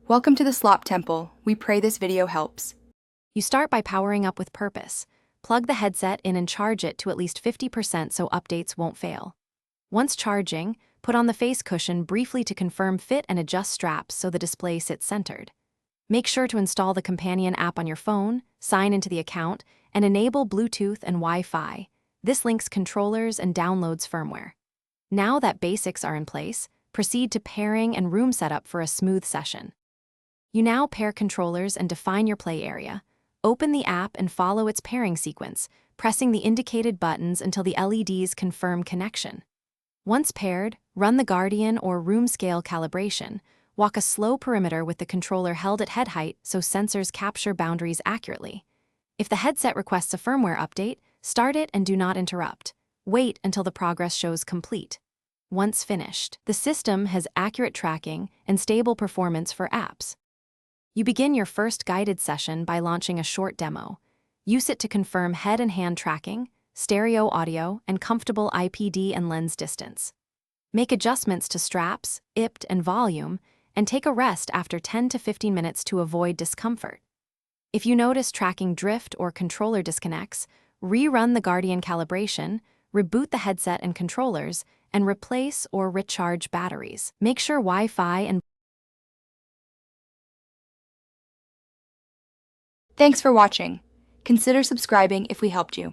Welcome to the Slop Temple. We pray this video helps. You start by powering up with purpose. Plug the headset in and charge it to at least 50% so updates won't fail. Once charging, put on the face cushion briefly to confirm fit and adjust straps so the display sits centered. Make sure to install the companion app on your phone, sign into the account, and enable Bluetooth and Wi-Fi. This links controllers and downloads firmware. Now that basics are in place, proceed to pairing and room setup for a smooth session. You now pair controllers and define your play area. Open the app and follow its pairing sequence, pressing the indicated buttons until the LEDs confirm connection. Once paired, run the Guardian or room scale calibration. Walk a slow perimeter with the controller held at head height so sensors capture boundaries accurately. If the headset requests a firmware update, start it and do not interrupt. Wait until the progress shows complete. Once finished, the system has accurate tracking and stable performance for apps. You begin your first guided session by launching a short demo. Use it to confirm head and hand tracking, stereo audio, and comfortable IPD and lens distance. Make adjustments to straps, IPT, and volume, and take a rest after 10 to 15 minutes to avoid discomfort. If you notice tracking drift or controller disconnects, rerun the Guardian calibration, reboot the headset and controllers, and replace or recharge batteries. Make sure Wi-Fi and Thanks for watching. Consider subscribing if we helped you.